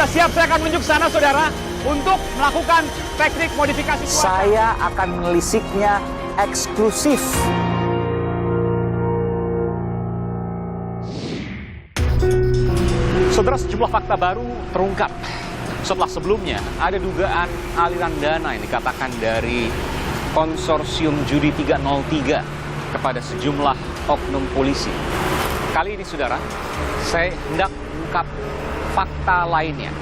siap, saya akan menunjuk sana, saudara, untuk melakukan teknik modifikasi cuaca. Saya akan menelisiknya eksklusif. Saudara, sejumlah fakta baru terungkap setelah sebelumnya ada dugaan aliran dana yang dikatakan dari konsorsium judi 303 kepada sejumlah oknum polisi. Kali ini, saudara, saya hendak mengungkap fakta lainnya.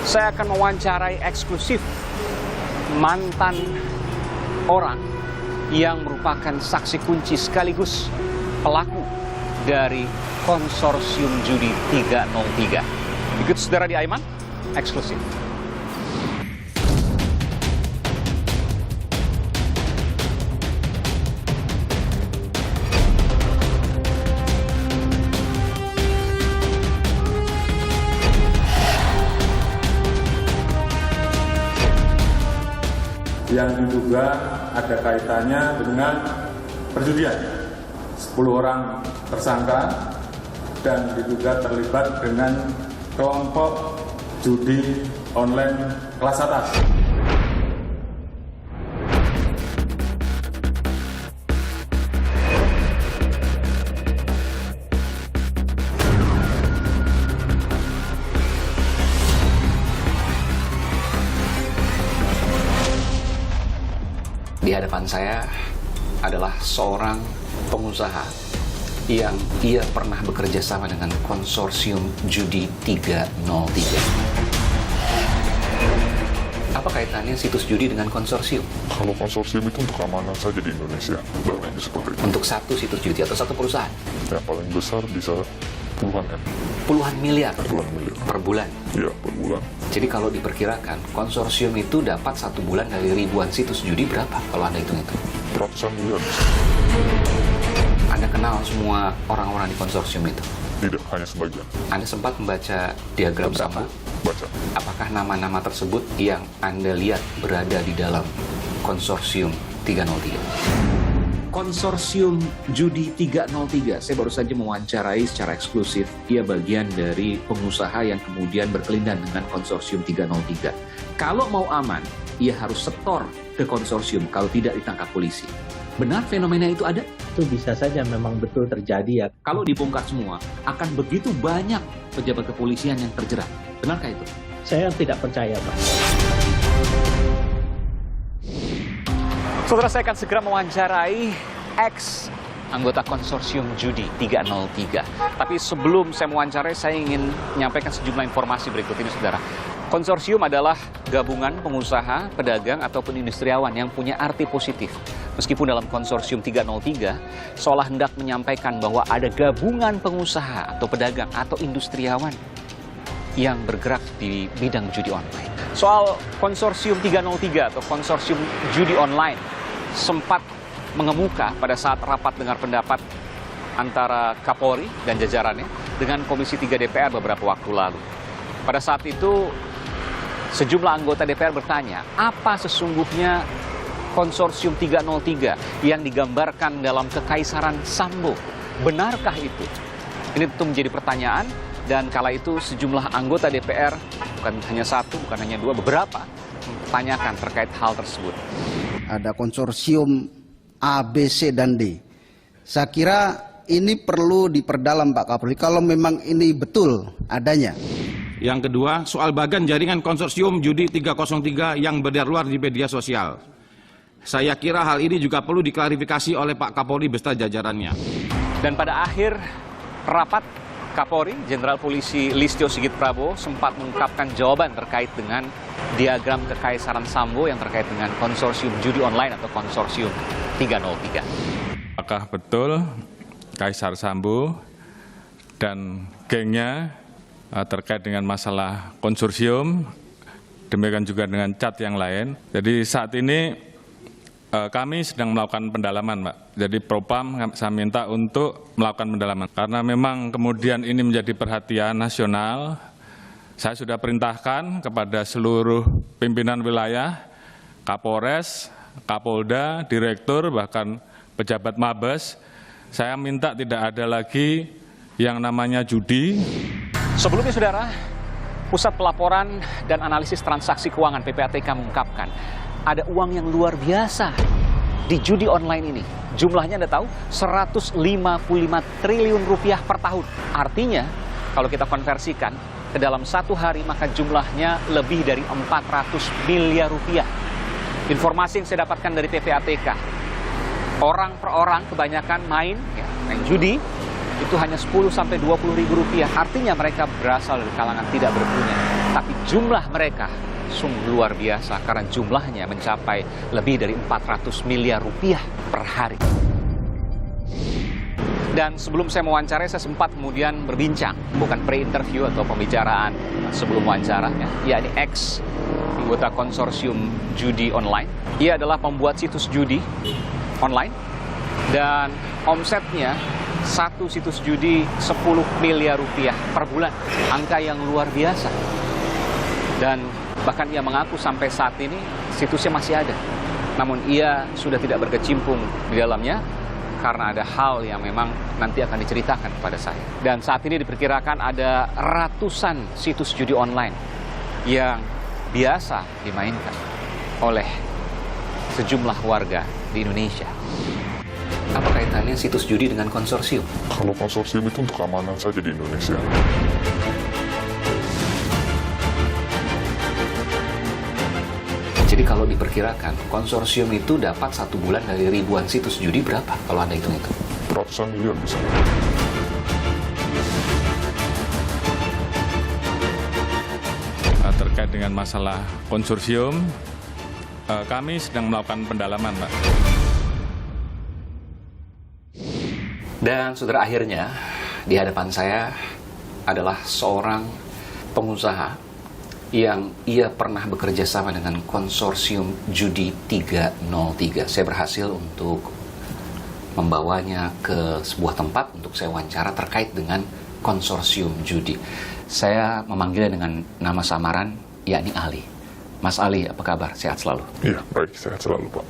Saya akan mewawancarai eksklusif mantan orang yang merupakan saksi kunci sekaligus pelaku dari konsorsium judi 303. Ikut saudara di Aiman, eksklusif. Yang diduga ada kaitannya dengan perjudian. 10 orang tersangka dan diduga terlibat dengan kelompok judi online kelas atas. Di hadapan saya adalah seorang pengusaha yang ia pernah bekerja sama dengan konsorsium judi 303. Apa kaitannya situs judi dengan konsorsium? Kalau konsorsium itu untuk keamanan saja di Indonesia, barangnya seperti itu. Untuk satu situs judi atau satu perusahaan? Yang paling besar bisa puluhan M. Puluhan miliar? Puluhan miliar. Per bulan? Iya, per bulan. Jadi kalau diperkirakan, konsorsium itu dapat satu bulan dari ribuan situs judi berapa kalau Anda hitung itu? Ratusan miliar. Anda kenal semua orang-orang di konsorsium itu? Tidak, hanya sebagian. Anda sempat membaca diagram sama? Baca. Apakah nama-nama tersebut yang Anda lihat berada di dalam konsorsium 303? Konsorsium Judi 303, saya baru saja mewawancarai secara eksklusif. Ia bagian dari pengusaha yang kemudian berkelindan dengan konsorsium 303. Kalau mau aman, ia harus setor ke konsorsium, kalau tidak ditangkap polisi. Benar fenomena itu ada? Itu bisa saja memang betul terjadi ya. Kalau dibongkar semua, akan begitu banyak pejabat kepolisian yang terjerat. Benarkah itu? Saya tidak percaya, Pak. Saudara, saya akan segera mewawancarai ex anggota konsorsium judi 303. Tapi sebelum saya mewawancarai, saya ingin menyampaikan sejumlah informasi berikut ini, saudara. Konsorsium adalah gabungan pengusaha, pedagang, ataupun industriawan yang punya arti positif. Meskipun dalam konsorsium 303, seolah hendak menyampaikan bahwa ada gabungan pengusaha atau pedagang atau industriawan yang bergerak di bidang judi online. Soal konsorsium 303 atau konsorsium judi online sempat mengemuka pada saat rapat dengar pendapat antara Kapolri dan jajarannya dengan Komisi 3 DPR beberapa waktu lalu. Pada saat itu, sejumlah anggota DPR bertanya, apa sesungguhnya konsorsium 303 yang digambarkan dalam Kekaisaran Sambo? Benarkah itu? Ini tentu menjadi pertanyaan, dan kala itu sejumlah anggota DPR, bukan hanya satu, bukan hanya dua, beberapa, mempertanyakan terkait hal tersebut. Ada konsorsium A, B, C, dan D. Saya kira ini perlu diperdalam, Pak Kapolri, kalau memang ini betul adanya. Yang kedua, soal bagan jaringan konsorsium judi 303 yang beredar luar di media sosial. Saya kira hal ini juga perlu diklarifikasi oleh Pak Kapolri beserta jajarannya. Dan pada akhir rapat, Kapolri, Jenderal Polisi Listio Sigit Prabowo sempat mengungkapkan jawaban terkait dengan diagram Kekaisaran Sambo yang terkait dengan konsorsium judi online atau konsorsium 303. Apakah betul Kaisar Sambo dan gengnya terkait dengan masalah konsorsium, demikian juga dengan cat yang lain. Jadi saat ini kami sedang melakukan pendalaman, Pak. Jadi Propam saya minta untuk melakukan pendalaman. Karena memang kemudian ini menjadi perhatian nasional, saya sudah perintahkan kepada seluruh pimpinan wilayah, Kapolres, Kapolda, Direktur, bahkan pejabat Mabes, saya minta tidak ada lagi yang namanya judi. Sebelumnya, saudara, Pusat Pelaporan dan Analisis Transaksi Keuangan (PPATK) mengungkapkan ada uang yang luar biasa di judi online ini. Jumlahnya Anda tahu 155 triliun rupiah per tahun. Artinya kalau kita konversikan ke dalam satu hari maka jumlahnya lebih dari 400 miliar rupiah. Informasi yang saya dapatkan dari PPATK, orang per orang kebanyakan main judi itu hanya 10 sampai 20 ribu rupiah. Artinya mereka berasal dari kalangan tidak berpunya. Tapi jumlah mereka sungguh luar biasa karena jumlahnya mencapai lebih dari 400 miliar rupiah per hari. Dan sebelum saya mewawancarai, saya sempat kemudian berbincang, bukan pre-interview atau pembicaraan sebelum wawancara, yakni X, anggota konsorsium judi online. Ia adalah pembuat situs judi online dan omsetnya satu situs judi 10 miliar rupiah per bulan. Angka yang luar biasa. Dan bahkan ia mengaku sampai saat ini situsnya masih ada. Namun ia sudah tidak berkecimpung di dalamnya karena ada hal yang memang nanti akan diceritakan kepada saya. Dan saat ini diperkirakan ada ratusan situs judi online yang biasa dimainkan oleh sejumlah warga di Indonesia. Apa kaitannya situs judi dengan konsorsium? Kalau konsorsium itu untuk keamanan saja di Indonesia. Jadi kalau diperkirakan, konsorsium itu dapat satu bulan dari ribuan situs judi berapa kalau Anda hitung-hitung? Ratusan miliar bisa. Terkait dengan masalah konsorsium, kami sedang melakukan pendalaman, Pak. Dan saudara, akhirnya di hadapan saya adalah seorang pengusaha yang ia pernah bekerja sama dengan konsorsium judi 303. Saya berhasil untuk membawanya ke sebuah tempat untuk saya wawancara terkait dengan konsorsium judi. Saya memanggilnya dengan nama samaran, yakni Ali. Mas Ali, apa kabar? Sehat selalu? Iya, baik. Sehat selalu, Pak.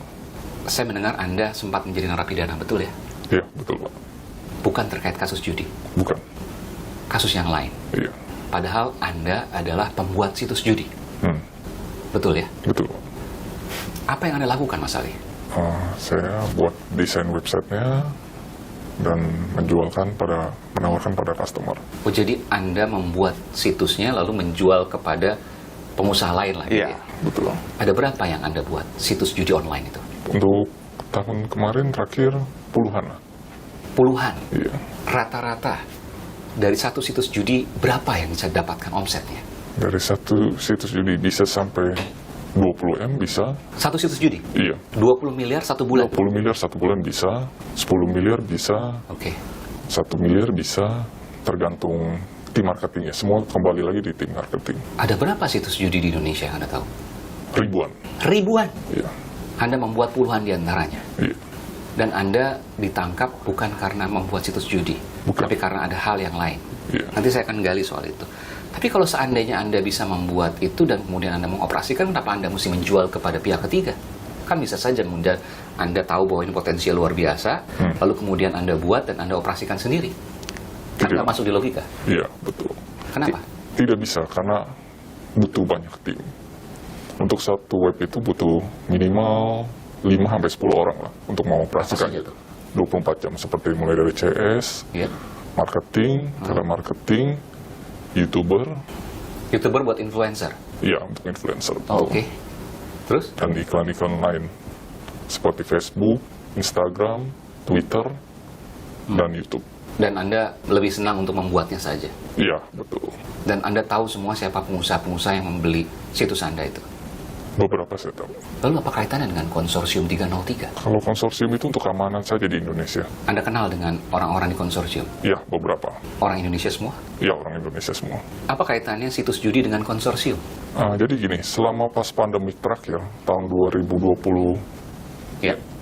Saya mendengar Anda sempat menjadi narapidana, betul ya? Iya, betul, Pak. Bukan terkait kasus judi? Bukan. Kasus yang lain? Iya. Padahal Anda adalah pembuat situs judi. Betul ya? Betul, Pak. Apa yang Anda lakukan, Mas Ali? Saya buat desain websitenya dan menawarkan pada customer. Oh, jadi Anda membuat situsnya lalu menjual kepada pengusaha lain lagi? Iya, betul. Ada berapa yang Anda buat situs judi online itu? Untuk tahun kemarin terakhir puluhan lah. Puluhan? Iya. Rata-rata dari satu situs judi berapa yang bisa dapatkan omsetnya? Dari satu situs judi bisa sampai 20 M bisa. Satu situs judi? Iya. 20 miliar satu bulan? 20 miliar satu bulan bisa, 10 miliar bisa, Oke. 1 miliar bisa, tergantung tim marketingnya. Semua kembali lagi di tim marketing. Ada berapa situs judi di Indonesia yang Anda tahu? Ribuan. Ribuan? Iya. Anda membuat puluhan di antaranya? Iya. Dan Anda ditangkap bukan karena membuat situs judi, Bukan. tapi karena ada hal yang lain. Iya. Nanti saya akan gali soal itu. Tapi kalau seandainya Anda bisa membuat itu dan kemudian Anda mengoperasikan, kenapa Anda mesti menjual kepada pihak ketiga? Kan bisa saja kemudian Anda tahu bahwa ini potensial luar biasa, lalu kemudian Anda buat dan Anda operasikan sendiri. Kan nggak masuk di logika? Iya, betul. Kenapa? Tidak bisa, karena butuh banyak tim. Untuk satu web itu butuh minimal 5-10 orang lah untuk mengoperasikan itu. 24 jam, seperti mulai dari CS, marketing, telemarketing, YouTuber. YouTuber buat influencer? Iya, untuk influencer. Oke. Terus? Dan iklan-iklan lain, seperti Facebook, Instagram, Twitter, dan YouTube. Dan Anda lebih senang untuk membuatnya saja? Iya, betul. Dan Anda tahu semua siapa pengusaha-pengusaha yang membeli situs Anda itu? Beberapa saya tahu. Lalu apa kaitannya dengan konsorsium 303? Kalau konsorsium itu untuk keamanan saja di Indonesia. Anda kenal dengan orang-orang di konsorsium? Iya, beberapa. Orang Indonesia semua? Iya, orang Indonesia semua. Apa kaitannya situs judi dengan konsorsium? Jadi gini, selama pas pandemi terakhir, tahun 2020,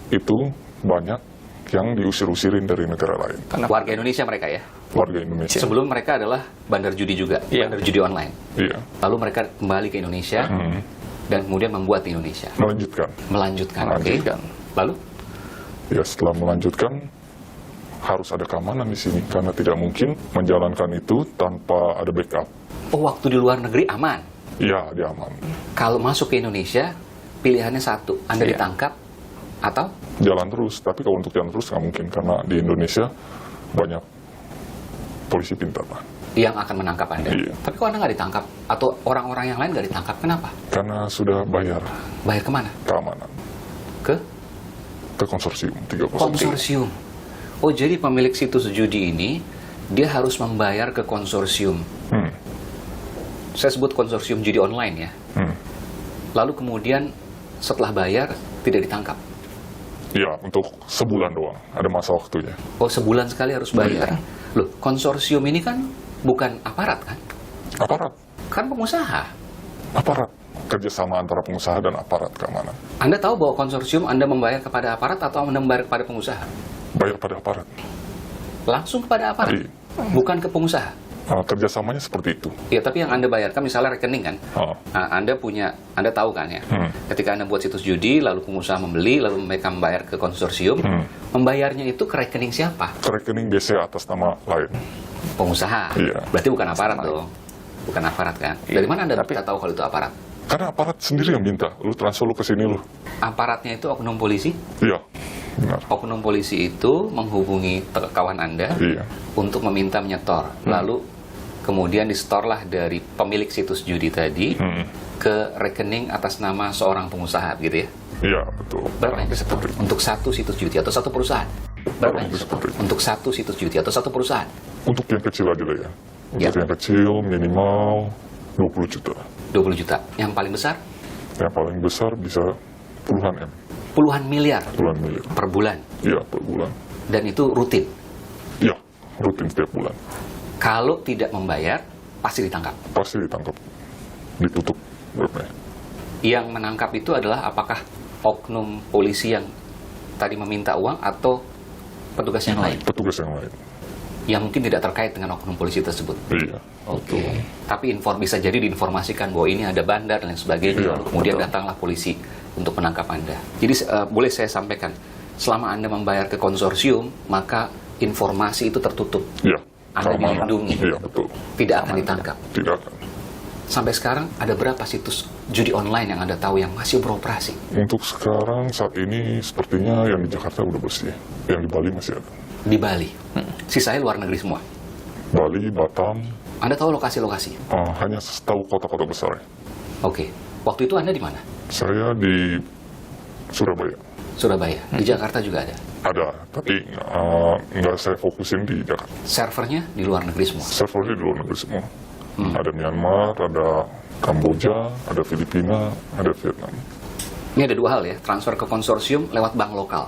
itu banyak yang diusir-usirin dari negara lain. Warga Indonesia mereka ya? Warga Indonesia. Sebelum mereka adalah bandar judi juga, bandar judi online. Iya. Lalu mereka kembali ke Indonesia dan kemudian membuat di Indonesia. Melanjutkan. Melanjutkan. Oke. Lalu? Ya, setelah melanjutkan, harus ada keamanan di sini karena tidak mungkin menjalankan itu tanpa ada backup. Oh, waktu di luar negeri aman? Iya, dia aman. Kalau masuk ke Indonesia, pilihannya satu, Anda ditangkap atau? Jalan terus, tapi kalau untuk jalan terus nggak mungkin karena di Indonesia banyak polisi pintar, Pak. Yang akan menangkap Anda? Iya. Tapi kok Anda nggak ditangkap? Atau orang-orang yang lain nggak ditangkap? Kenapa? Karena sudah bayar Bayar kemana? keamanan Ke? ke konsorsium 303. Konsorsium. Oh, jadi pemilik situs judi ini, dia harus membayar ke konsorsium. Saya sebut konsorsium judi online ya. Lalu kemudian setelah bayar, tidak ditangkap. Iya, untuk sebulan doang. Ada masa waktunya. Oh, sebulan sekali harus bayar. Loh, konsorsium ini kan bukan aparat kan? Aparat. Kan pengusaha. Aparat. Kerjasama antara pengusaha dan aparat keamanan. Anda tahu bahwa konsorsium Anda membayar kepada aparat atau Anda membayar kepada pengusaha? Bayar pada aparat. Langsung kepada aparat? Iya. Bukan ke pengusaha? Kerjasamanya seperti itu. Ya, tapi yang Anda bayarkan misalnya rekening kan? Oh. Nah, Anda tahu kan ya? Ketika Anda buat situs judi, lalu pengusaha membeli, lalu mereka membayar ke konsorsium, membayarnya itu ke rekening siapa? Ke rekening biasanya atas nama lain. Pengusaha? Iya. Berarti bukan aparat dong? Bukan aparat kan? Dari mana Anda bisa tahu kalau itu aparat? Karena aparat sendiri yang minta, lu transfer lu ke sini lu. Aparatnya itu oknum polisi? Iya, benar. Oknum polisi itu menghubungi kawan Anda Iya. untuk meminta menyetor. Lalu kemudian disetorlah dari pemilik situs judi tadi ke rekening atas nama seorang pengusaha, gitu ya? Iya, betul. Berapa yang disetor untuk satu situs judi atau satu perusahaan? Berapa yang disetor untuk satu situs judi atau satu perusahaan? Untuk yang kecil aja lah ya. Untuk Ya. yang kecil minimal 20 juta. 20 juta. Yang paling besar? Yang paling besar bisa puluhan M. Puluhan miliar Puluhan miliar. per bulan. Iya, per bulan. Dan itu rutin. Iya, rutin setiap bulan. Kalau tidak membayar, pasti ditangkap. Pasti ditangkap. Ditutup webnya. Yang menangkap itu adalah apakah oknum polisi yang tadi meminta uang atau petugas yang lain? Petugas yang lain. Yang mungkin tidak terkait dengan oknum polisi tersebut. Iya. Oke. Tapi bisa jadi diinformasikan bahwa ini ada bandar dan lain sebagainya. Iya, Lalu kemudian betul. datanglah polisi untuk menangkap Anda. Jadi boleh saya sampaikan, selama Anda membayar ke konsorsium, maka informasi itu tertutup. Iya. Anda Keamanan. dilindungi. Iya, betul. Tidak akan ditangkap. Tidak akan. Sampai sekarang ada berapa situs judi online yang Anda tahu yang masih beroperasi? Untuk sekarang, saat ini, sepertinya yang di Jakarta udah bersih. Yang di Bali masih ada. Di Bali. Sisanya luar negeri semua. Bali, Batam, Anda tahu lokasi-lokasi? hanya tahu kota-kota besar ya. Oke. Waktu itu Anda di mana? Saya di Surabaya. Surabaya. Di Jakarta juga ada. Ada, tapi nggak saya fokusin di Jakarta. Servernya di luar negeri semua. Servernya di luar negeri semua. Ada Myanmar, ada Kamboja, ada Filipina, ada Vietnam. Ini ada dua hal ya, transfer ke konsorsium lewat bank lokal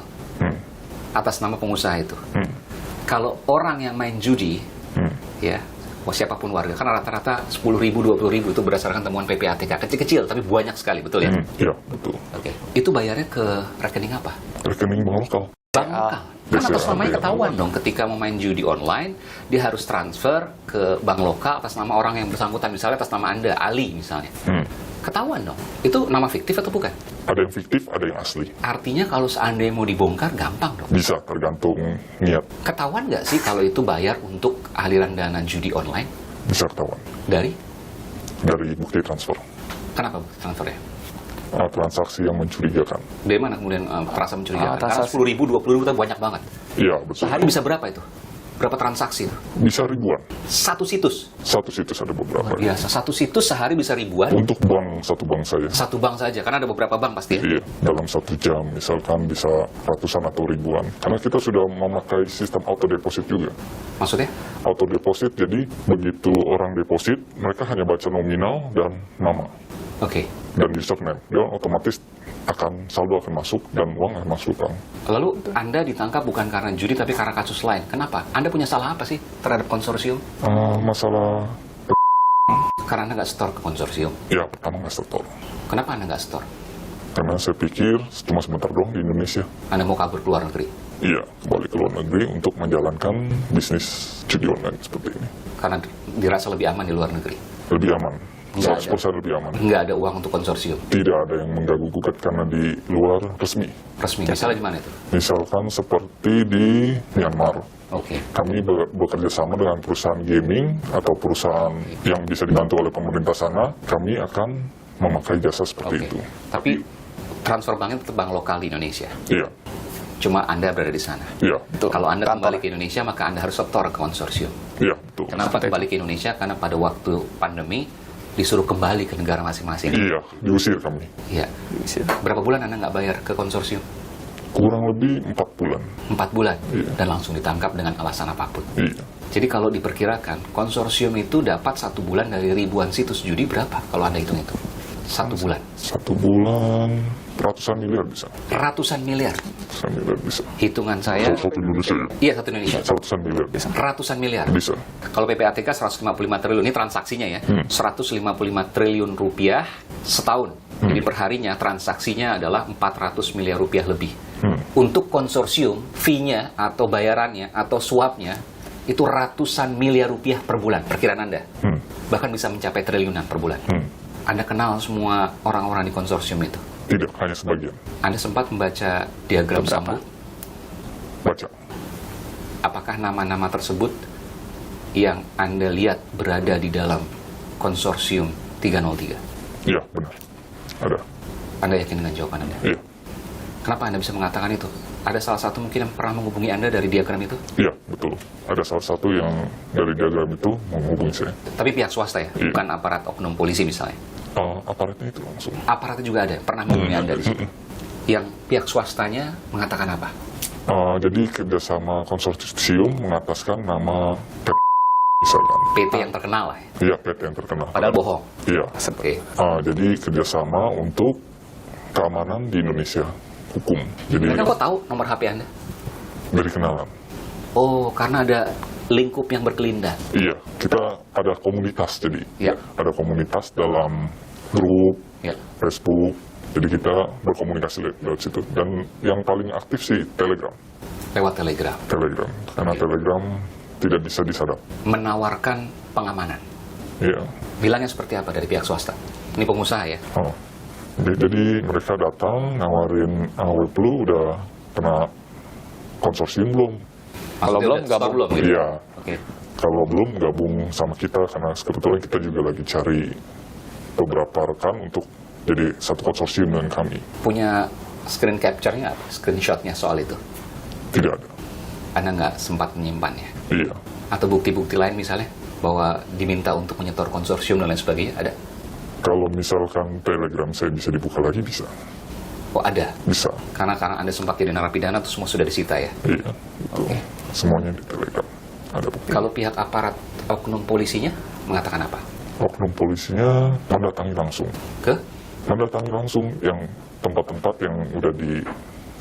atas nama pengusaha itu. Kalau orang yang main judi, ya, siapapun warga, kan rata-rata 10.000, 20.000 itu berdasarkan temuan PPATK, kecil-kecil tapi banyak sekali, betul ya? Iya, betul. Oke, itu bayarnya ke rekening apa? Rekening bank lokal. Bank lokal. Kan atas namanya ketahuan dong, ketika mau main judi online, dia harus transfer ke bank lokal atas nama orang yang bersangkutan, misalnya atas nama Anda, Ali misalnya. Ketahuan dong, itu nama fiktif atau bukan? Ada yang fiktif, ada yang asli. Artinya kalau seandainya mau dibongkar, gampang dong. Bisa, tergantung niat. Ketahuan nggak sih kalau itu bayar untuk aliran dana judi online? Bisa ketahuan. Dari Bukti transfer. kenapa transfernya? Transaksi yang mencurigakan. Dari mana kemudian terasa mencurigakan? Karena 10.000, 20.000 itu banyak banget. Iya, betul. Sehari bisa berapa itu? Berapa transaksi itu? Bisa ribuan. Satu situs? Satu situs ada beberapa. Biasa, satu situs sehari bisa ribuan? Untuk satu bank saja. Satu bank saja, karena ada beberapa bank pasti ya? Iya, dalam 1 jam misalkan bisa ratusan atau ribuan. Karena kita sudah memakai sistem auto deposit juga. Maksudnya? Auto deposit, jadi begitu orang deposit, mereka hanya baca nominal dan nama. Oke. Dan username. Dia otomatis saldo akan masuk dan uang akan masuk, Kang. Lalu Anda ditangkap bukan karena judi tapi karena kasus lain. Kenapa? Anda punya salah apa sih terhadap konsorsium? Masalah, Karena Anda nggak store ke konsorsium. ya pertama nggak setor. Kenapa Anda nggak store? Karena saya pikir cuma sebentar doang di Indonesia. Anda mau kabur ke luar negeri? Iya, kembali ke luar negeri untuk menjalankan bisnis judi online seperti ini. Karena dirasa lebih aman di luar negeri? Lebih aman. Nggak 100% lebih aman. Nggak ada uang untuk konsorsium? Tidak ada yang mengganggu gugat karena di luar resmi. Resmi? Misalnya di mana itu? Misalkan seperti di Myanmar, Oke. Kami bekerja sama dengan perusahaan gaming atau perusahaan yang bisa dibantu oleh pemerintah sana. Kami akan memakai jasa seperti itu. Tapi transfer banknya tetap bank lokal di Indonesia. Iya. Cuma Anda berada di sana. Iya. Kalau Anda kembali ke Indonesia, maka Anda harus setor ke konsorsium. Iya, betul. Kenapa kembali ke Indonesia? Karena pada waktu pandemi disuruh kembali ke negara masing-masing. Iya, diusir kami. Iya. Berapa bulan Anda nggak bayar ke konsorsium? Kurang lebih 4 bulan. 4 bulan. Iya. Dan langsung ditangkap dengan alasan apapun. Iya. Jadi kalau diperkirakan, konsorsium itu dapat 1 bulan dari ribuan situs judi berapa kalau Anda hitung itu? 1 bulan. 1 bulan ratusan miliar bisa. Ratusan miliar. Ratusan miliar bisa. Hitungan saya. Satu Indonesia ya? Iya, satu Indonesia. Ratusan miliar bisa. Ratusan miliar. Bisa. Kalau PPATK 155 triliun, ini transaksinya ya. 155 triliun rupiah setahun. Jadi perharinya transaksinya adalah 400 miliar rupiah lebih. Untuk konsorsium, fee-nya atau bayarannya atau suapnya itu ratusan miliar rupiah per bulan, perkiraan Anda. Bahkan bisa mencapai triliunan per bulan. Anda kenal semua orang-orang di konsorsium itu? Tidak, hanya sebagian. Anda sempat membaca diagram Sambu? Baca. Apakah nama-nama tersebut yang Anda lihat berada di dalam konsorsium 303? Iya, benar. Ada. Anda yakin dengan jawaban Anda? Iya. Kenapa Anda bisa mengatakan itu? Ada salah satu mungkin yang pernah menghubungi Anda dari diagram itu? Iya, betul. Ada salah satu yang dari diagram itu menghubungi saya. Tapi pihak swasta ya? Iya. Bukan aparat oknum polisi misalnya? Aparatnya itu langsung. Aparatnya juga ada, pernah menghubungi Anda di situ? Yang pihak swastanya mengatakan apa? Jadi kerjasama konsorsium mengataskan nama PT misalkan. PT yang terkenal lah ya? Iya, PT yang terkenal. Padahal bohong? Iya. Oke. Jadi kerjasama untuk keamanan di Indonesia, hukum. Jadi Mereka kok tahu nomor HP Anda? dari kenalan. Oh, karena ada lingkup yang berkelindan. Iya, kita ada komunitas jadi. Iya. Ada komunitas dalam grup, Ya. Facebook. Jadi kita berkomunikasi lewat situ. Dan yang paling aktif sih Telegram. Lewat Telegram. Telegram. Karena Telegram tidak bisa disadap. Menawarkan pengamanan. Iya. Bilangnya seperti apa dari pihak swasta? Ini pengusaha ya? Jadi mereka datang nawarin, lu udah kena konsorsium belum? Kalau belum, gabung belum gitu? Iya. Oke. Kalau belum, gabung sama kita karena kebetulan kita juga lagi cari beberapa rekan untuk jadi satu konsorsium dengan kami. Punya screen capture-nya apa? Screenshot-nya soal itu? Tidak ada. Anda nggak sempat menyimpannya? Iya. Atau bukti-bukti lain misalnya? Bahwa diminta untuk menyetor konsorsium dan lain sebagainya? Ada? Kalau misalkan Telegram saya bisa dibuka lagi, bisa. Oh ada? Bisa. Karena Anda sempat jadi narapidana, itu semua sudah disita ya? Iya, itu. Semuanya di Telegram. Ada bukti. Kalau pihak aparat oknum polisinya mengatakan apa? Oknum polisinya mendatangi langsung. Ke? Mendatangi langsung yang tempat-tempat yang udah di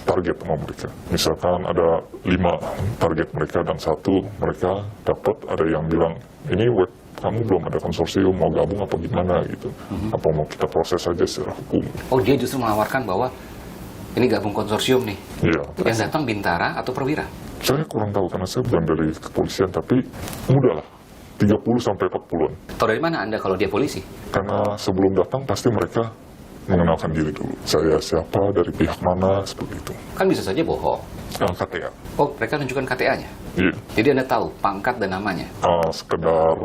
target sama mereka. Misalkan ada 5 target mereka dan 1 mereka dapat, ada yang bilang, ini web kamu belum ada konsorsium, mau gabung apa gimana gitu. Apa mau kita proses aja secara hukum. Oh dia justru menawarkan bahwa ini gabung konsorsium nih. Iya. Yang datang Bintara atau Perwira? Saya kurang tahu karena saya bukan dari kepolisian, tapi mudah lah. 30-40-an. Tahu dari mana Anda kalau dia polisi? Karena sebelum datang pasti mereka mengenalkan diri dulu. Saya siapa, dari pihak mana, seperti itu. Kan bisa saja bohong. KTA. Oh, mereka tunjukkan KTA-nya? Iya. Jadi Anda tahu pangkat dan namanya? Sekedar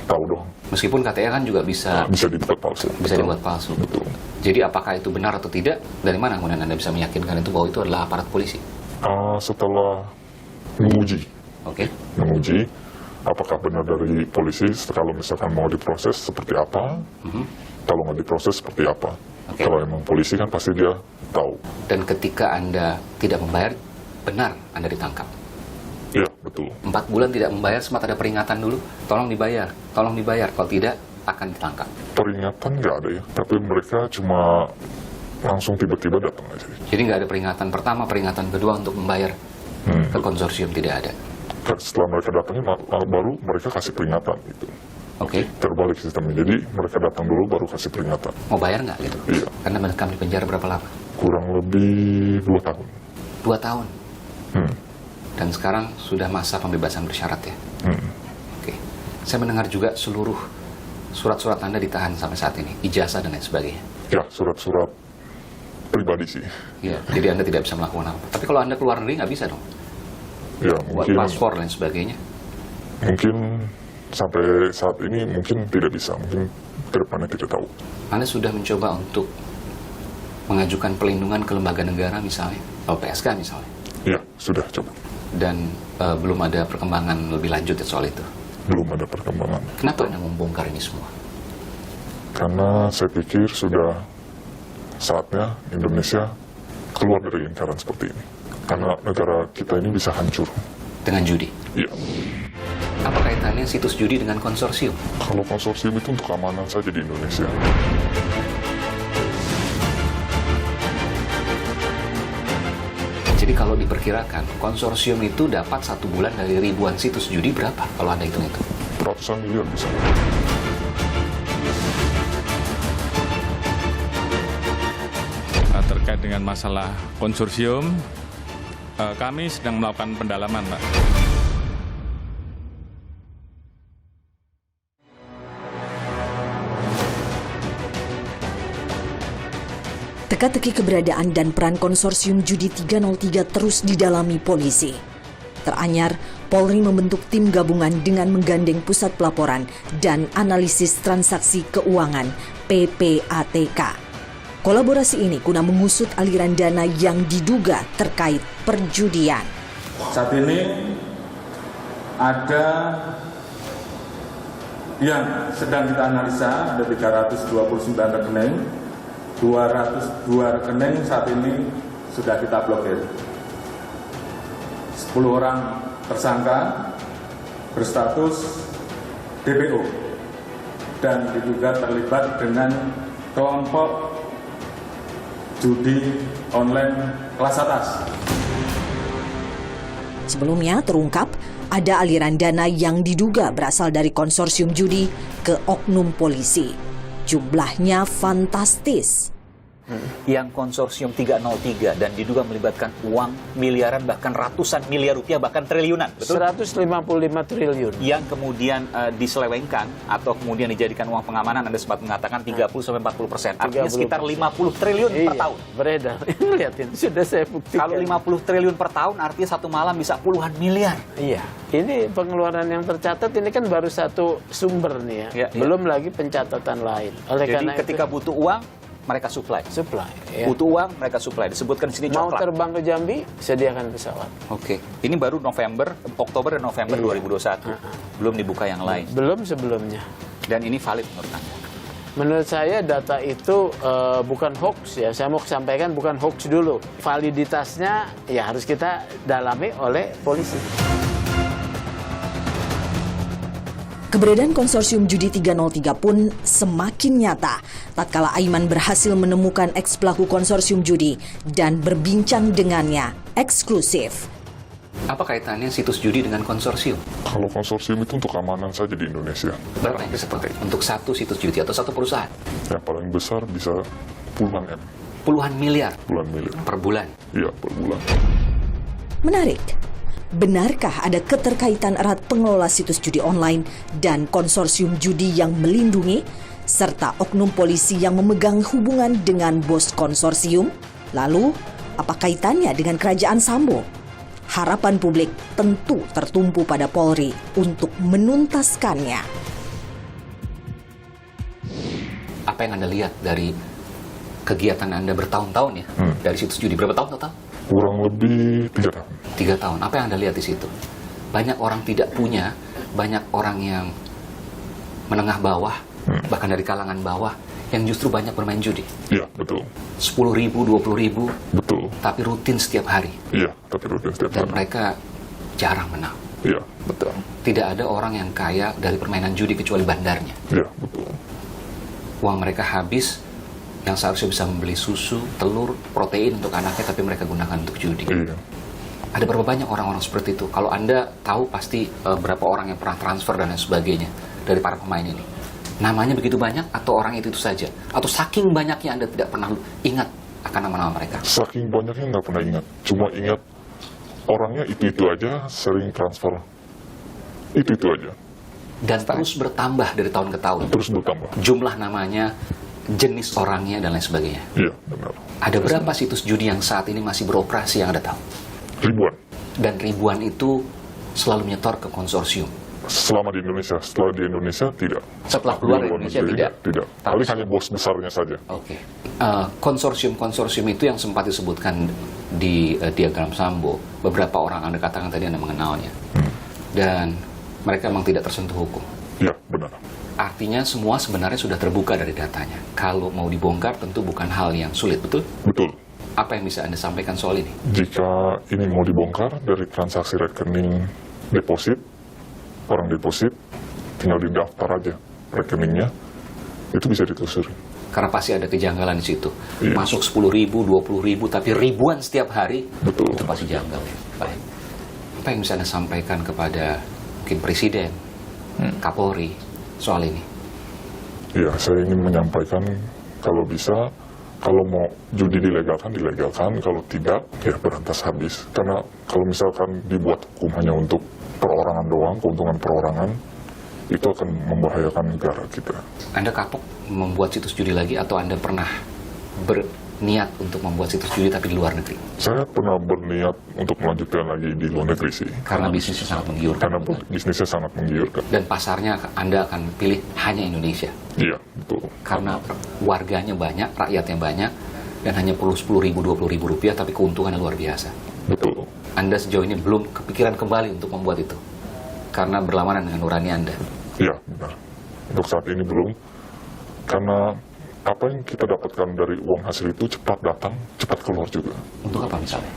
tahu dong. Meskipun KTA kan juga bisa dibuat palsu. Bisa dibuat palsu. Betul. Jadi apakah itu benar atau tidak? Dari mana kemudian Anda bisa meyakinkan itu bahwa itu adalah aparat polisi? Setelah menguji. Oke. Menguji apakah benar dari polisi, kalau misalkan mau diproses seperti apa, kalau nggak diproses seperti apa. Okay. Kalau emang polisi kan pasti dia tahu. Dan ketika Anda tidak membayar, benar Anda ditangkap? Iya, betul. 4 bulan tidak membayar, sempat ada peringatan dulu, tolong dibayar, kalau tidak akan ditangkap. Peringatan nggak ada ya, tapi mereka cuma langsung tiba-tiba datang aja. Jadi nggak ada peringatan pertama, peringatan kedua untuk membayar ke konsorsium, tidak ada? Setelah mereka datangnya, baru mereka kasih peringatan gitu. Oke. Terbalik sistemnya, jadi mereka datang dulu baru kasih peringatan. Mau bayar nggak gitu? Iya. Anda mendekam di penjara berapa lama? Kurang lebih 2 tahun. 2 tahun? Dan sekarang sudah masa pembebasan bersyarat ya? Oke. Saya mendengar juga seluruh surat-surat Anda ditahan sampai saat ini, ijazah dan lain sebagainya. Ya, surat-surat pribadi sih. Iya, jadi Anda tidak bisa melakukan apa. Tapi kalau Anda keluar negeri nggak bisa dong? Ya, buat mungkin, paspor dan sebagainya. mungkin sampai saat ini mungkin tidak bisa, mungkin ke depannya tidak tahu. Anda sudah mencoba untuk mengajukan pelindungan ke lembaga negara misalnya, LPSK misalnya, Ya, sudah coba. dan belum ada perkembangan lebih lanjut soal itu. Belum ada perkembangan. Kenapa Anda membongkar ini semua? Karena saya pikir sudah saatnya Indonesia keluar dari lingkaran seperti ini. Karena negara kita ini bisa hancur. Dengan judi? Iya. Apa kaitannya situs judi dengan konsorsium? Kalau konsorsium itu untuk keamanan saja di Indonesia. Jadi kalau diperkirakan, konsorsium itu dapat 1 bulan dari ribuan situs judi berapa kalau Anda hitung-hitung? Ratusan miliar bisa. Terkait dengan masalah konsorsium, kami sedang melakukan pendalaman, Pak. Teka-teki keberadaan dan peran konsorsium judi 303 terus didalami polisi. Teranyar, Polri membentuk tim gabungan dengan menggandeng Pusat Pelaporan dan Analisis Transaksi Keuangan (PPATK). Kolaborasi ini guna mengusut aliran dana yang diduga terkait perjudian. Saat ini ada yang sedang kita analisa, ada 329 rekening, 202 rekening saat ini sudah kita blokir. 10 orang tersangka berstatus DPO dan diduga terlibat dengan kelompok judi online kelas atas. Sebelumnya terungkap ada aliran dana yang diduga berasal dari konsorsium judi ke oknum polisi. Jumlahnya fantastis. Yang konsorsium 303 dan diduga melibatkan uang miliaran, bahkan ratusan miliar rupiah, bahkan triliunan, betul? 155 triliun. Yang kemudian diselewengkan atau kemudian dijadikan uang pengamanan, Anda sempat mengatakan 30-40%. Artinya sekitar 50 triliun per tahun. Beredar. Lihatin, sudah saya buktikan. Kalau 50 triliun per tahun artinya satu malam bisa puluhan miliar. Iya. Ini pengeluaran yang tercatat ini kan baru satu sumber nih ya. Belum lagi pencatatan lain. Oleh Jadi karena ketika butuh uang, mereka supply. ya. Butuh uang, mereka supply. Disebutkan di sini Mau coklat. terbang ke Jambi, sediakan pesawat. Oke. Ini baru Oktober dan November 2021. Belum dibuka yang lain. Belum sebelumnya. Dan ini valid menurut Anda? Menurut saya data itu bukan hoax ya. Saya mau sampaikan bukan hoax dulu. Validitasnya ya harus kita dalami oleh polisi. Keberadaan konsorsium judi 303 pun semakin nyata tatkala Aiman berhasil menemukan eks pelaku konsorsium judi dan berbincang dengannya eksklusif. Apa kaitannya situs judi dengan konsorsium? Kalau konsorsium itu untuk keamanan saja di Indonesia. Berapa yang seperti untuk satu situs judi atau satu perusahaan? Yang paling besar bisa puluhan M. Puluhan miliar Puluhan miliar. per bulan. Iya, per bulan. Menarik. Benarkah ada keterkaitan erat pengelola situs judi online dan konsorsium judi yang melindungi, serta oknum polisi yang memegang hubungan dengan bos konsorsium? Lalu, apa kaitannya dengan kerajaan Sambo? Harapan publik tentu tertumpu pada Polri untuk menuntaskannya. Apa yang Anda lihat dari kegiatan Anda bertahun-tahun ya? Dari situs judi, berapa tahun total? Kurang lebih 3 tahun. 3 tahun. Apa yang Anda lihat di situ? Banyak orang tidak punya, banyak orang yang menengah bawah, bahkan dari kalangan bawah, yang justru banyak bermain judi. Iya, betul. 10.000, 20.000, Betul. tapi rutin setiap hari. Iya, tapi rutin setiap Dan hari. mereka jarang menang. Iya, betul. Tidak ada orang yang kaya dari permainan judi kecuali bandarnya. Iya, betul. Uang mereka habis, yang seharusnya bisa membeli susu, telur, protein untuk anaknya, tapi mereka gunakan untuk judi. Iya. Ada berapa banyak orang-orang seperti itu? Kalau Anda tahu pasti berapa orang yang pernah transfer dan lain sebagainya dari para pemain ini. Namanya begitu banyak atau orang itu saja? Atau saking banyaknya Anda tidak pernah ingat akan nama-nama mereka? Saking banyaknya nggak pernah ingat. Cuma ingat orangnya itu aja, sering transfer. Itu aja. Dan terus bertambah dari tahun ke tahun. Terus bertambah. Jumlah namanya, jenis orangnya, dan lain sebagainya. Iya, benar. Ada berapa situs judi yang saat ini masih beroperasi yang Anda tahu? Ribuan. Dan ribuan itu selalu menyetor ke konsorsium. Selama di Indonesia, setelah di Indonesia tidak. Setelah keluar dari luar Indonesia negeri, tidak? Tidak. Paling hanya bos besarnya saja. Oke. Konsorsium-konsorsium itu yang sempat disebutkan di diagram Sambo, beberapa orang Anda katakan tadi Anda mengenalnya. Dan mereka memang tidak tersentuh hukum. Ya, benar. Artinya semua sebenarnya sudah terbuka dari datanya. Kalau mau dibongkar tentu bukan hal yang sulit, betul? Betul. Apa yang bisa Anda sampaikan soal ini? Jika ini mau dibongkar dari transaksi rekening deposit, orang deposit, tinggal didaftar aja rekeningnya, itu bisa ditelusuri. Karena pasti ada kejanggalan di situ. Iya. Masuk 10.000, 20.000, tapi ribuan setiap hari, Betul. itu pasti janggal. Ya. Baik. Apa yang bisa Anda sampaikan kepada mungkin Presiden, Kapolri, soal ini? Ya, saya ingin menyampaikan kalau bisa, kalau mau judi dilegalkan, kalau tidak, ya berantas habis. Karena kalau misalkan dibuat hukum hanya untuk perorangan doang, keuntungan perorangan, itu akan membahayakan negara kita. Anda kapok membuat situs judi lagi atau Anda pernah berniat untuk membuat situs judi tapi di luar negeri? Saya pernah berniat untuk melanjutkan lagi di luar negeri sih. Karena bisnisnya sangat menggiurkan. Karena bisnisnya sangat menggiurkan. Dan pasarnya Anda akan pilih hanya Indonesia. Iya, betul. Karena warganya banyak, rakyatnya banyak, dan hanya perlu 10.000, 20.000 rupiah, tapi keuntungannya luar biasa. Betul. Anda sejauh ini belum kepikiran kembali untuk membuat itu? Karena berlawanan dengan nurani Anda? Iya, benar. Untuk saat ini belum. Karena apa yang kita dapatkan dari uang hasil itu cepat datang, cepat keluar juga. Untuk apa misalnya?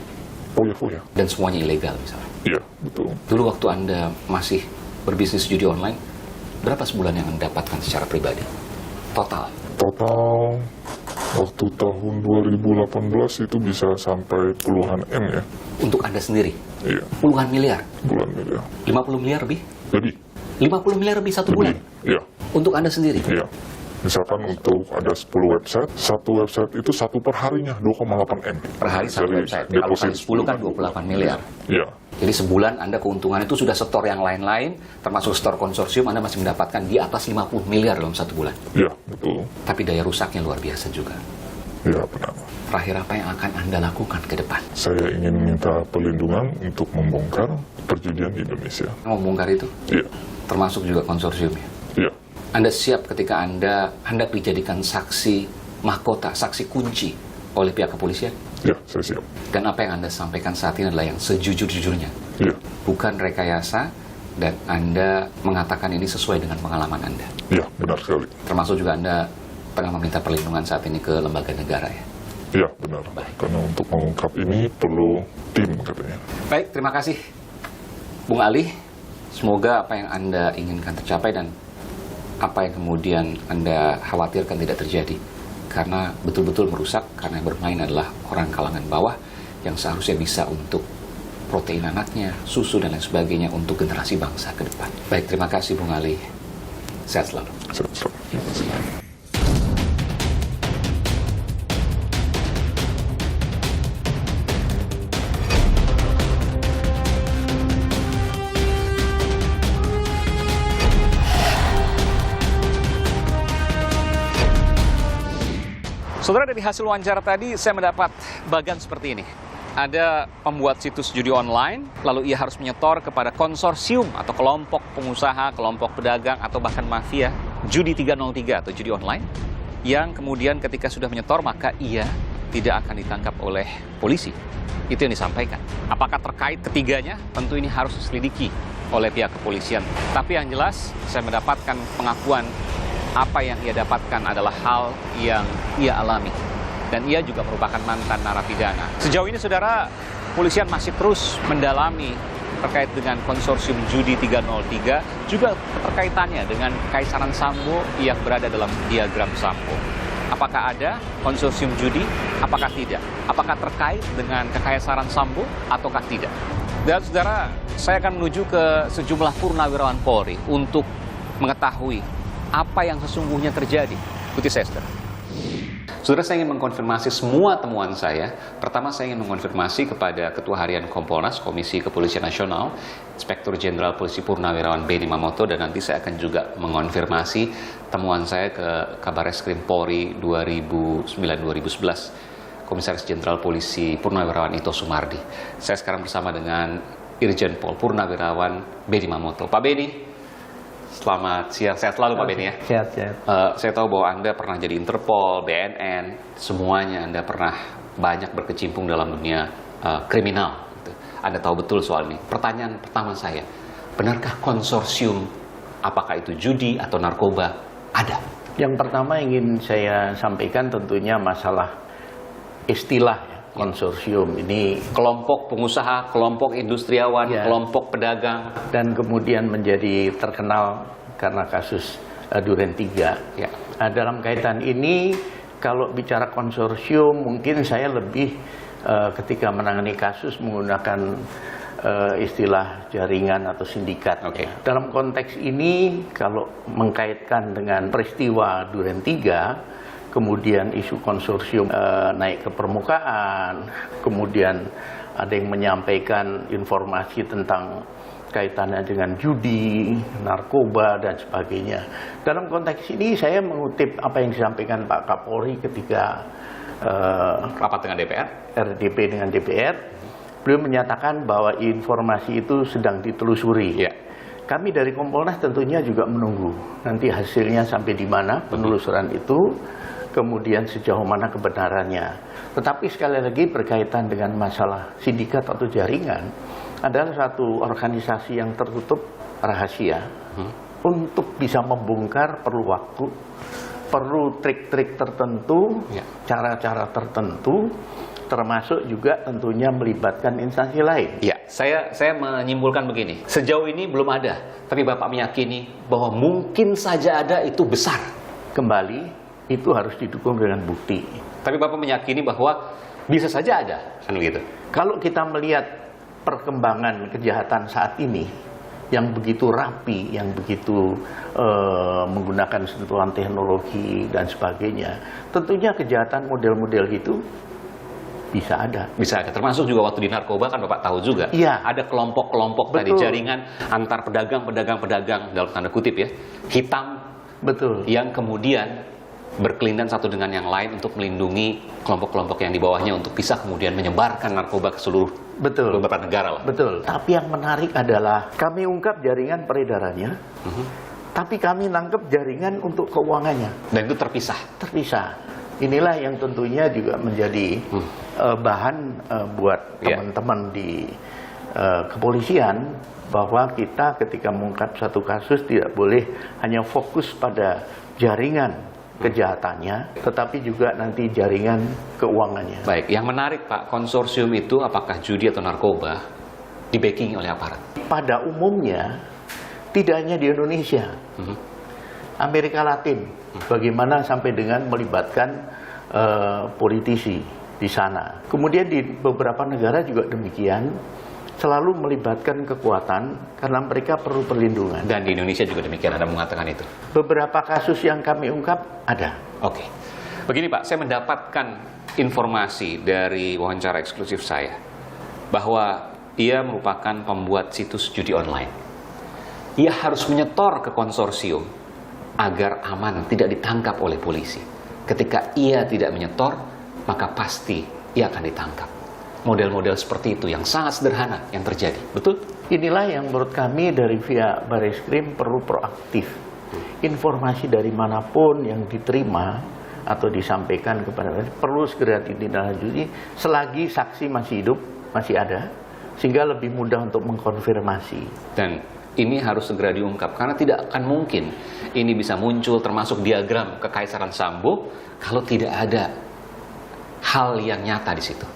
Foya-foya. Dan semuanya ilegal misalnya? Iya, betul. Dulu waktu Anda masih berbisnis judi online, berapa sebulan yang Anda dapatkan secara pribadi? Total? Total waktu tahun 2018 itu bisa sampai puluhan M ya. Untuk Anda sendiri? Iya. Puluhan miliar? Puluhan miliar. 50 miliar lebih? Lebih. 50 miliar lebih satu bulan? Iya. Untuk Anda sendiri? Iya. Misalkan untuk ada 10 website, satu website itu satu per harinya 2,8 M. Per hari satu Dari website. Kalau deposit kali 10 kan 28 miliar. Iya. Jadi sebulan Anda keuntungan itu sudah setor yang lain-lain, termasuk setor konsorsium, Anda masih mendapatkan di atas 50 miliar dalam satu bulan. Iya, betul. Tapi daya rusaknya luar biasa juga. Iya, benar. Terakhir, apa yang akan Anda lakukan ke depan? Saya ingin minta perlindungan untuk membongkar perjudian di Indonesia. Membongkar itu? Iya. Termasuk juga konsorsiumnya? Iya. Anda siap ketika Anda hendak dijadikan saksi mahkota, saksi kunci oleh pihak kepolisian? Iya, saya siap. Dan apa yang Anda sampaikan saat ini adalah yang sejujur-jujurnya? Iya. Bukan rekayasa, dan Anda mengatakan ini sesuai dengan pengalaman Anda? Iya, benar sekali. Termasuk juga Anda tengah meminta perlindungan saat ini ke lembaga negara ya? Iya, benar. Baik. Karena untuk mengungkap ini perlu tim katanya. Baik, terima kasih Bung Ali. Semoga apa yang Anda inginkan tercapai dan apa yang kemudian Anda khawatirkan tidak terjadi. Karena betul-betul merusak, karena yang bermain adalah orang kalangan bawah yang seharusnya bisa untuk protein anaknya, susu dan lain sebagainya untuk generasi bangsa ke depan. Baik, terima kasih Bung Ali. Sehat selalu. Sehat selalu. Terima kasih. Saudara, dari hasil wawancara tadi saya mendapat bagan seperti ini. Ada pembuat situs judi online, lalu ia harus menyetor kepada konsorsium atau kelompok pengusaha, kelompok pedagang, atau bahkan mafia judi 303 atau judi online, yang kemudian ketika sudah menyetor maka ia tidak akan ditangkap oleh polisi. Itu yang disampaikan. Apakah terkait ketiganya? Tentu ini harus diselidiki oleh pihak kepolisian. Tapi yang jelas saya mendapatkan pengakuan apa yang ia dapatkan adalah hal yang ia alami. Dan ia juga merupakan mantan narapidana. Sejauh ini, saudara, polisian masih terus mendalami terkait dengan konsorsium judi 303, juga keterkaitannya dengan Kekaisaran Sambo yang berada dalam diagram Sambo. Apakah ada konsorsium judi? Apakah tidak? Apakah terkait dengan Kekaisaran Sambo ataukah tidak? Dan saudara, saya akan menuju ke sejumlah purnawirawan Polri untuk mengetahui apa yang sesungguhnya terjadi. Ikuti saya, saudara. Saudara, saya ingin mengkonfirmasi semua temuan saya. Pertama, saya ingin mengonfirmasi kepada Ketua Harian Kompolnas, Komisi Kepolisian Nasional, Inspektur Jenderal Polisi Purnawirawan Benny Mamoto, dan nanti saya akan juga mengonfirmasi temuan saya ke Kabarreskrim Polri 2009-2011 Komisaris Jenderal Polisi Purnawirawan Ito Sumardi. Saya sekarang bersama dengan Irjen Pol Purnawirawan Benny Mamoto. Pak Benny, selamat siang. Sehat selalu Pak Benny ya? Sehat. Saya tahu bahwa Anda pernah jadi Interpol, BNN, semuanya Anda pernah banyak berkecimpung dalam dunia kriminal. Anda tahu betul soal ini. Pertanyaan pertama saya, benarkah konsorsium, apakah itu judi atau narkoba, ada? Yang pertama ingin saya sampaikan tentunya masalah istilah ya, konsorsium ini. Kelompok pengusaha, kelompok industriawan, kelompok pedagang. Dan kemudian menjadi terkenal karena kasus Duren 3. Ya. Nah, dalam kaitan ini, kalau bicara konsorsium, mungkin saya lebih ketika menangani kasus menggunakan istilah jaringan atau sindikat. Okay. Dalam konteks ini, kalau mengkaitkan dengan peristiwa Duren 3, kemudian isu konsorsium naik ke permukaan, kemudian ada yang menyampaikan informasi tentang kaitannya dengan judi, narkoba, dan sebagainya. Dalam konteks ini saya mengutip apa yang disampaikan Pak Kapolri ketika rapat dengan DPR, RDP dengan DPR. Beliau menyatakan bahwa informasi itu sedang ditelusuri. Ya. Kami dari Kompolnas tentunya juga menunggu nanti hasilnya sampai di mana penelusuran itu, kemudian sejauh mana kebenarannya. Tetapi sekali lagi berkaitan dengan masalah sindikat atau jaringan, adalah satu organisasi yang tertutup rahasia. Untuk bisa membongkar perlu waktu, perlu trik-trik tertentu, cara-cara tertentu, termasuk juga tentunya melibatkan instansi lain. Ya, saya menyimpulkan begini. Sejauh ini belum ada, tapi Bapak meyakini bahwa mungkin saja ada, itu besar. Kembali, itu harus didukung dengan bukti. Tapi Bapak meyakini bahwa bisa saja ada, kan begitu? Kalau kita melihat perkembangan kejahatan saat ini, yang begitu rapi, yang begitu menggunakan sentuhan teknologi dan sebagainya, tentunya kejahatan model-model itu bisa ada. Bisa ada, termasuk juga waktu di narkoba kan Bapak tahu juga. Iya. Ada kelompok-kelompok tadi, jaringan antar pedagang-pedagang dalam tanda kutip ya, hitam. Betul. Yang kemudian berkelindan satu dengan yang lain untuk melindungi kelompok-kelompok yang di bawahnya untuk bisa kemudian menyebarkan narkoba ke seluruh beberapa negara lah. Betul. Tapi yang menarik adalah kami ungkap jaringan peredarannya, tapi kami nangkep jaringan untuk keuangannya. Dan itu terpisah. Terpisah. Inilah yang tentunya juga menjadi bahan buat teman-teman di kepolisian, bahwa kita ketika mengungkap satu kasus tidak boleh hanya fokus pada jaringan kejahatannya, tetapi juga nanti jaringan keuangannya. Baik, yang menarik Pak, konsorsium itu apakah judi atau narkoba di-backing oleh aparat? Pada umumnya, tidak hanya di Indonesia, Amerika Latin, bagaimana sampai dengan melibatkan politisi di sana. Kemudian di beberapa negara juga demikian, selalu melibatkan kekuatan karena mereka perlu perlindungan. Dan di Indonesia juga demikian, Anda mengatakan itu? Beberapa kasus yang kami ungkap ada. Oke. Begini Pak, saya mendapatkan informasi dari wawancara eksklusif saya bahwa ia merupakan pembuat situs judi online. Ia harus menyetor ke konsorsium agar aman, tidak ditangkap oleh polisi. Ketika ia tidak menyetor, maka pasti ia akan ditangkap. Model-model seperti itu yang sangat sederhana yang terjadi, betul? Inilah yang menurut kami dari pihak Barreskrim perlu proaktif. Informasi dari manapun yang diterima atau disampaikan kepada perlu segera ditindaklanjuti selagi saksi masih hidup, masih ada, sehingga lebih mudah untuk mengkonfirmasi. Dan ini harus segera diungkap karena tidak akan mungkin ini bisa muncul termasuk diagram Kekaisaran Sambo kalau tidak ada hal yang nyata di situ.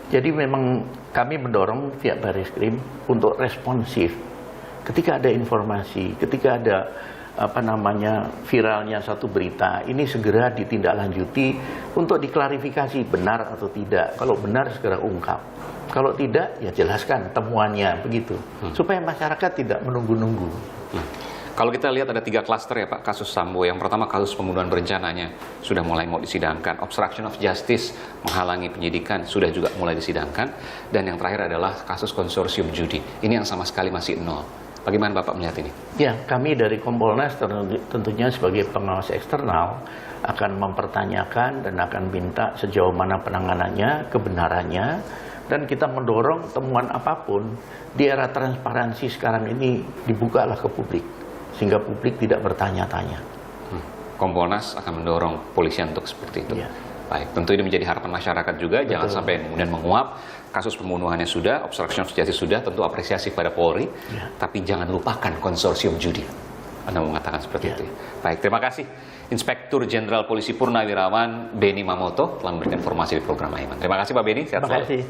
Jadi memang kami mendorong pihak Barreskrim untuk responsif. Ketika ada informasi, ketika ada viralnya satu berita, ini segera ditindaklanjuti untuk diklarifikasi benar atau tidak. Kalau benar segera ungkap. Kalau tidak ya jelaskan temuannya begitu. Supaya masyarakat tidak menunggu-nunggu. Kalau kita lihat ada 3 klaster ya Pak, kasus Sambo. Yang pertama kasus pembunuhan berencananya sudah mulai mau disidangkan. Obstruction of justice, menghalangi penyidikan, sudah juga mulai disidangkan. Dan yang terakhir adalah kasus konsorsium judi. Ini yang sama sekali masih nol. Bagaimana Bapak melihat ini? Ya, kami dari Kompolnas tentunya sebagai pengawas eksternal akan mempertanyakan dan akan minta sejauh mana penanganannya, kebenarannya, dan kita mendorong temuan apapun di era transparansi sekarang ini dibukalah ke publik, sehingga publik tidak bertanya-tanya. Kompolnas akan mendorong polisian untuk seperti itu. Ya. Baik, tentu ini menjadi harapan masyarakat juga, jangan sampai kemudian menguap. Kasus pembunuhannya sudah, obstruction of justice sudah, tentu apresiasi pada Polri, tapi jangan lupakan konsorsium judi. Anda mengatakan seperti itu. Baik, terima kasih Inspektur Jenderal Polisi Purnawirawan Beni Mamoto telah memberikan informasi di program Aiman. Terima kasih Pak Beni, sehat selalu. Terima kasih.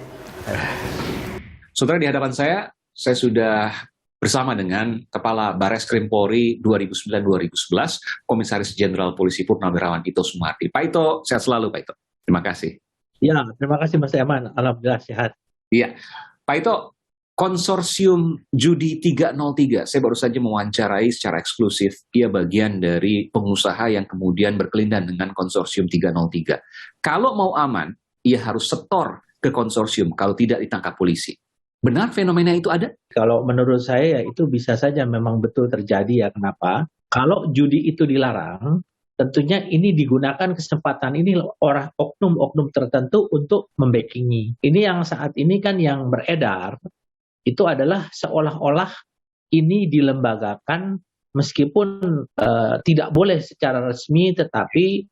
Saudara, di hadapan saya sudah bersama dengan Kepala Bareskrim Polri 2009-2011, Komisaris Jenderal Polisi Purnawirawan Ito Sumardi. Pak Ito, sehat selalu Pak Ito. Terima kasih. Ya, terima kasih Mas Eman. Alhamdulillah sehat. Iya, Pak Ito, konsorsium judi 303, saya baru saja mewawancarai secara eksklusif, dia bagian dari pengusaha yang kemudian berkelindan dengan konsorsium 303. Kalau mau aman, ia harus setor ke konsorsium, kalau tidak ditangkap polisi. Benar fenomena itu ada? Kalau menurut saya itu bisa saja memang betul terjadi ya. Kenapa? Kalau judi itu dilarang, tentunya ini digunakan kesempatan ini orang oknum-oknum tertentu untuk membackingi. Ini yang saat ini kan yang beredar, itu adalah seolah-olah ini dilembagakan meskipun tidak boleh secara resmi, tetapi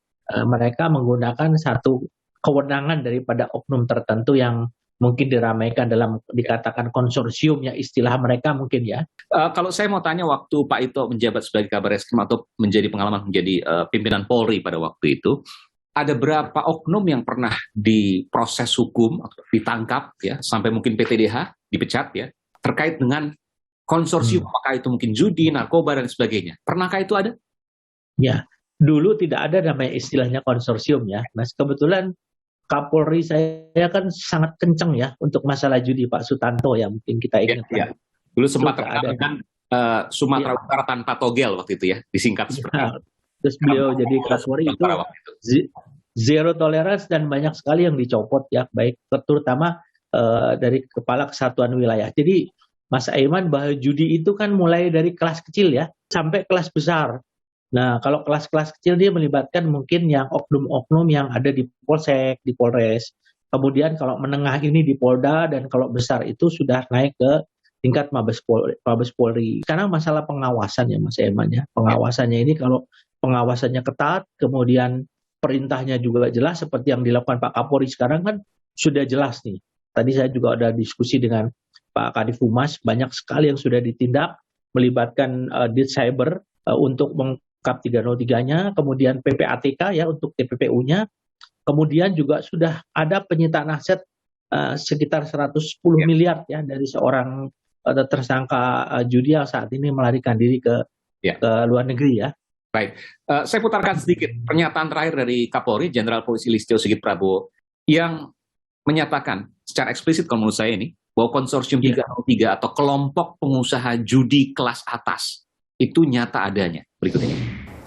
mereka menggunakan satu kewenangan daripada oknum tertentu yang mungkin diramaikan dalam dikatakan konsorsium ya, istilah mereka mungkin ya. Kalau saya mau tanya, waktu Pak Ito menjabat sebagai Kabareskrim atau menjadi pengalaman menjadi pimpinan Polri pada waktu itu, ada berapa oknum yang pernah diproses hukum atau ditangkap ya, sampai mungkin PTDH dipecat ya, terkait dengan konsorsium, apakah itu mungkin judi, narkoba dan sebagainya. Pernahkah itu ada? Ya, dulu tidak ada namanya istilahnya konsorsium ya. Mas, kebetulan Kapolri saya kan sangat kenceng ya untuk masalah judi, Pak Sutanto ya, mungkin kita ingat. Ya. Dulu sempat terkenal dengan Sumatera Utara tanpa togel waktu itu ya, disingkat seperti itu. Terus beliau jadi Kapolri itu zero tolerance dan banyak sekali yang dicopot ya, baik terutama dari Kepala Kesatuan Wilayah. Jadi Mas Aiman, bahwa judi itu kan mulai dari kelas kecil ya sampai kelas besar. Nah, kalau kelas-kelas kecil dia melibatkan mungkin yang oknum-oknum yang ada di Polsek, di Polres. Kemudian kalau menengah ini di Polda, dan kalau besar itu sudah naik ke tingkat Mabes Polri. Sekarang masalah pengawasan ya Mas Eman ya. Pengawasannya ini kalau pengawasannya ketat, kemudian perintahnya juga jelas seperti yang dilakukan Pak Kapolri sekarang kan sudah jelas nih. Tadi saya juga ada diskusi dengan Pak Kadif Humas, banyak sekali yang sudah ditindak melibatkan Dit Cyber untuk mengungkap 303-nya, kemudian PPATK ya untuk TPPU-nya, kemudian juga sudah ada penyitaan aset sekitar 110 miliar ya dari seorang tersangka judi yang saat ini melarikan diri ke luar negeri ya. Baik, saya putarkan sedikit pernyataan terakhir dari Kapolri Jenderal Polisi Listio Sigit Prabowo yang menyatakan secara eksplisit kalau menurut saya ini bahwa konsorsium 303 atau kelompok pengusaha judi kelas atas itu nyata adanya. Berikut ini.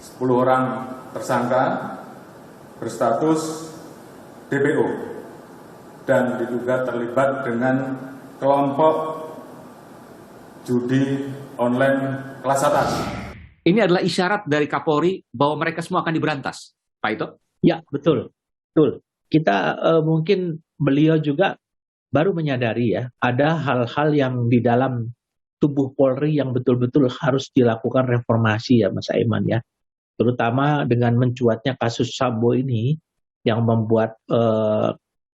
10 orang tersangka berstatus DPO dan diduga terlibat dengan kelompok judi online kelas atas. Ini adalah isyarat dari Kapolri bahwa mereka semua akan diberantas, Pak Ito? Ya, betul. Betul. Kita mungkin beliau juga baru menyadari ya, ada hal-hal yang di dalam tubuh Polri yang betul-betul harus dilakukan reformasi ya Mas Aiman ya. Terutama dengan mencuatnya kasus Sambo ini yang membuat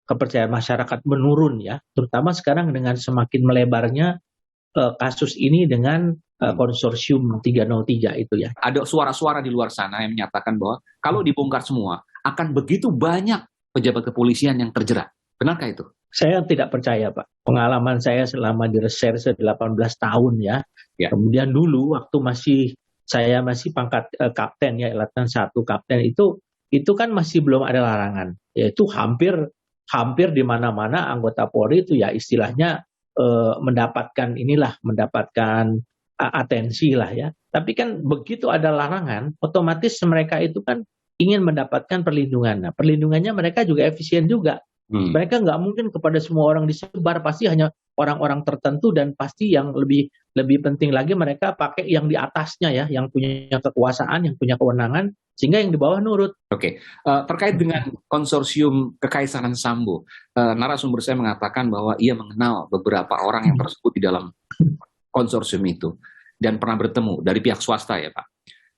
kepercayaan masyarakat menurun ya. Terutama sekarang dengan semakin melebarnya kasus ini dengan konsorsium 303 itu ya. Ada suara-suara di luar sana yang menyatakan bahwa kalau dibongkar semua akan begitu banyak pejabat kepolisian yang terjerat. Benarkah itu? Saya tidak percaya Pak. Pengalaman saya selama di reserse 18 tahun ya. Kemudian dulu waktu saya masih pangkat kapten ya, Letnan 1 kapten itu kan masih belum ada larangan. Yaitu hampir di mana-mana anggota Polri itu ya istilahnya mendapatkan atensi lah ya. Tapi kan begitu ada larangan, otomatis mereka itu kan ingin mendapatkan perlindungan. Nah, perlindungannya mereka juga efisien juga. Mereka nggak mungkin kepada semua orang disebar, pasti hanya orang-orang tertentu, dan pasti yang lebih penting lagi mereka pakai yang di atasnya ya, yang punya kekuasaan, yang punya kewenangan, sehingga yang di bawah nurut. Oke, terkait dengan konsorsium Kekaisaran Sambo, narasumber saya mengatakan bahwa ia mengenal beberapa orang yang tersebut di dalam konsorsium itu dan pernah bertemu dari pihak swasta ya Pak.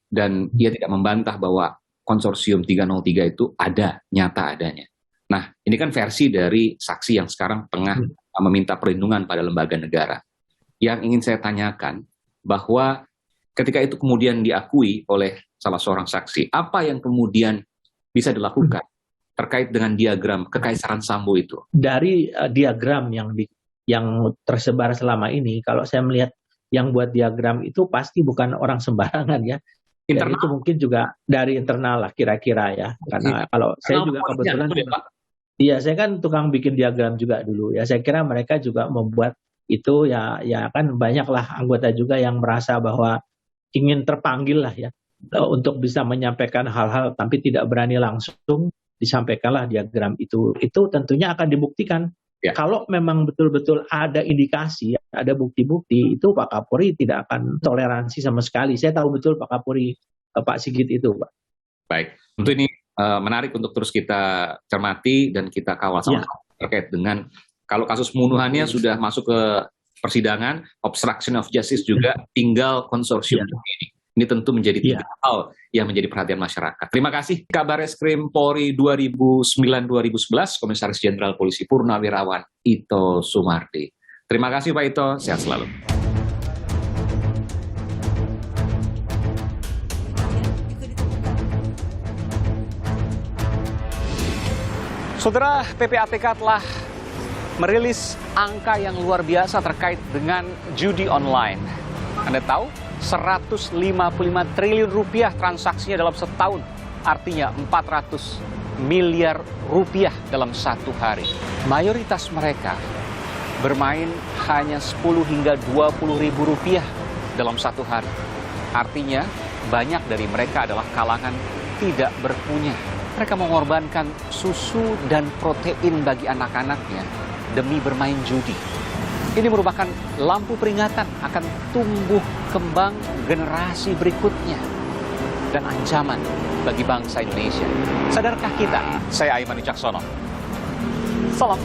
Dan ia tidak membantah bahwa konsorsium 303 itu ada, nyata adanya. Nah, ini kan versi dari saksi yang sekarang tengah meminta perlindungan pada lembaga negara. Yang ingin saya tanyakan, bahwa ketika itu kemudian diakui oleh salah seorang saksi, apa yang kemudian bisa dilakukan terkait dengan diagram Kekaisaran Sambo itu? Dari diagram yang tersebar selama ini, kalau saya melihat yang buat diagram itu pasti bukan orang sembarangan ya. Dan itu mungkin juga dari internal lah kira-kira ya. Karena kalau saya juga kebetulan, iya saya kan tukang bikin diagram juga dulu ya. Saya kira mereka juga membuat itu ya kan banyaklah anggota juga yang merasa bahwa ingin terpanggil lah ya untuk bisa menyampaikan hal-hal tapi tidak berani langsung disampaikanlah diagram itu. Itu tentunya akan dibuktikan. Ya. Kalau memang betul-betul ada indikasi, ada bukti-bukti, itu Pak Kapolri tidak akan toleransi sama sekali. Saya tahu betul Pak Kapolri, Pak Sigit itu, Pak. Baik, tentu ini menarik untuk terus kita cermati dan kita kawal sama-sama terkait dengan kalau kasus pembunuhannya sudah masuk ke persidangan, obstruction of justice juga tinggal konsorsium ini. Ini tentu menjadi tiga hal yang menjadi perhatian masyarakat. Terima kasih Kabar Reskrim Polri 2009-2011, Komisaris Jenderal Polisi Purnawirawan Ito Sumardi. Terima kasih Pak Ito, sehat selalu. Saudara, PPATK telah merilis angka yang luar biasa terkait dengan judi online. Anda tahu? 155 triliun rupiah transaksinya dalam setahun, artinya 400 miliar rupiah dalam satu hari. Mayoritas mereka bermain hanya 10 hingga 20 ribu rupiah dalam satu hari. Artinya banyak dari mereka adalah kalangan tidak berpunya. Mereka mengorbankan susu dan protein bagi anak-anaknya demi bermain judi. Ini merupakan lampu peringatan akan tumbuh kembang generasi berikutnya dan ancaman bagi bangsa Indonesia. Sadarkah kita? Saya Aiman Wicaksono. Salam.